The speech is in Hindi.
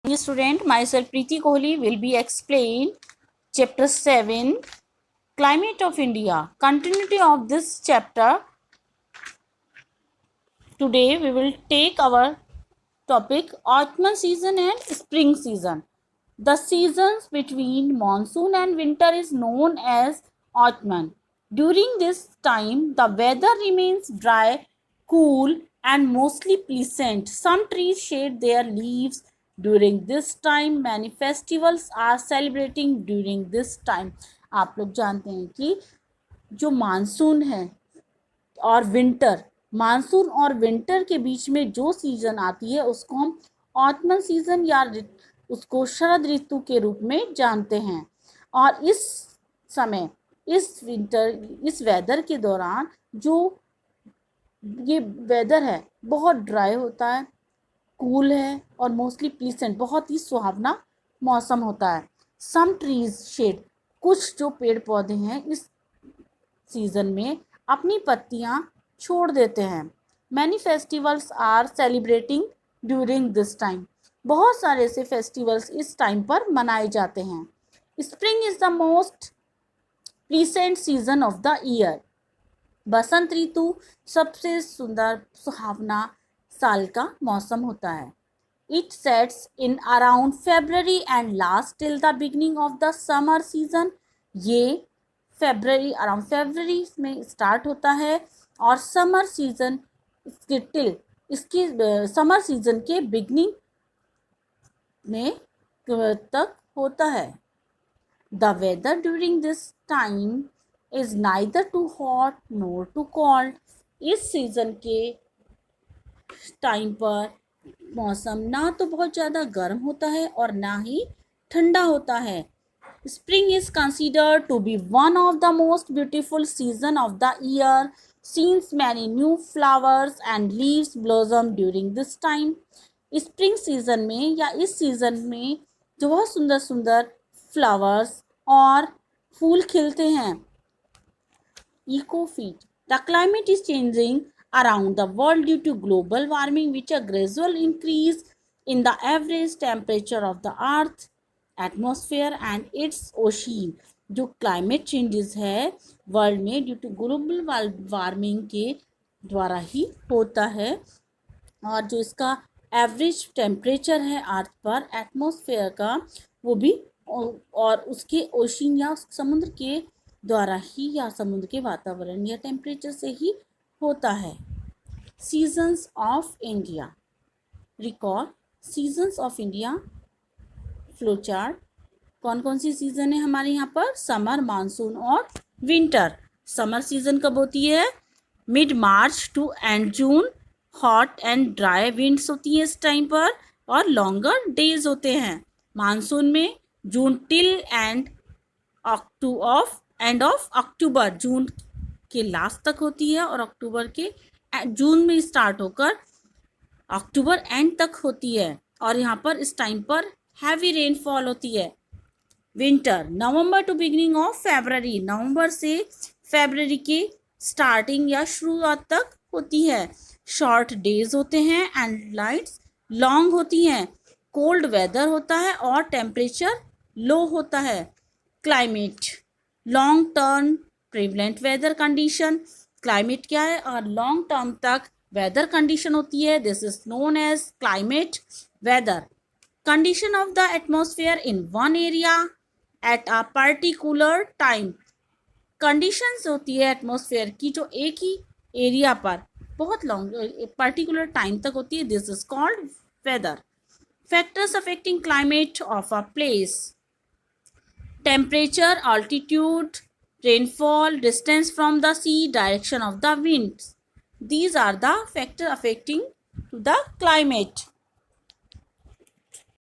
Dear student, myself Preeti Kohli will be explain chapter 7 Climate of India. Continuity of this chapter. Today we will take our topic autumn season and spring season. The seasons between monsoon and winter is known as autumn. During this time, the weather remains dry, cool, and mostly pleasant. Some trees shed their leaves during this time. Many festivals are celebrating during this time. आप लोग जानते हैं कि जो मानसून है और विंटर, मानसून और विंटर के बीच में जो सीजन आती है उसको हम ऑटमन सीजन या उसको शरद ऋतु के रूप में जानते हैं। और इस समय इस वेदर के दौरान जो ये वेदर है बहुत ड्राई होता है, कूल है और मोस्टली प्लीसेंट, बहुत ही सुहावना मौसम होता है। सम ट्रीज शेड, कुछ जो पेड़ पौधे हैं इस सीजन में अपनी पत्तियां छोड़ देते हैं। Many festivals are celebrating during this time, बहुत सारे ऐसे फेस्टिवल्स इस टाइम पर मनाए जाते हैं। Spring is the most pleasant season of the year, बसंत ऋतु सबसे सुंदर सुहावना साल का मौसम होता है। It sets in around February and last till the beginning of the summer season, ये अराउंड फेब्रवरी में स्टार्ट होता है और समर सीजन इसकी समर सीजन के बिगनिंग में तक होता है। The weather during this time is neither too hot nor too cold, इस सीजन के टाइम पर मौसम ना तो बहुत ज़्यादा गर्म होता है और ना ही ठंडा होता है। Spring is considered to be one of the most beautiful season of the year, since many new flowers and leaves blossom during this time. Spring season में या इस सीजन में जो बहुत सुंदर सुंदर फ्लावर्स और फूल खिलते हैं। Ecofeet. The climate is changing around the world due to global warming, which a gradual increase in the average temperature of the earth, atmosphere and it's ocean. जो क्लाइमेट चेंजेस है वर्ल्ड में ड्यू टू ग्लोबल वार्मिंग के द्वारा ही होता है, और जो इसका एवरेज टेम्परेचर है अर्थ पर एटमॉस्फेयर का वो भी और उसके ओशियन या समुद्र के द्वारा ही या समुद्र के वातावरण या टेम्परेचर से ही होता है। Seasons of India, recall seasons of India flow chart. कौन कौन सी सीजन है हमारे यहाँ पर? समर, मानसून और विंटर। समर सीजन कब होती है? Mid March two and June. Hot and dry winds होती हैं इस टाइम पर और लॉन्गर डेज होते हैं। मानसून में जून टिल एंड ऑफ अक्टूबर, जून के लास्ट तक होती है और अक्टूबर के जून में स्टार्ट होकर अक्टूबर एंड तक होती है। और यहाँ पर इस टाइम पर हैवी रेनफॉल होती है। Winter November to beginning of February, नवंबर से फेब्रवरी के स्टार्टिंग या शुरुआत तक होती है। शॉर्ट डेज होते हैं एंड नाइट्स लॉन्ग होती हैं। कोल्ड वेदर होता है और टेम्परेचर लो होता है। Climate long term prevalent weather condition, climate क्या है और लॉन्ग टर्म तक वेदर कंडीशन होती है। This is known as climate weather. Condition of the atmosphere in one area at a particular time, conditions होती है एटमॉस्फेयर की जो एक ही एरिया पर बहुत लॉन्ग पर्टिकुलर टाइम तक होती है। This is called weather. Factors affecting climate of a place, temperature, altitude, rainfall, distance from the sea, direction of the winds, these are the factor affecting to the climate.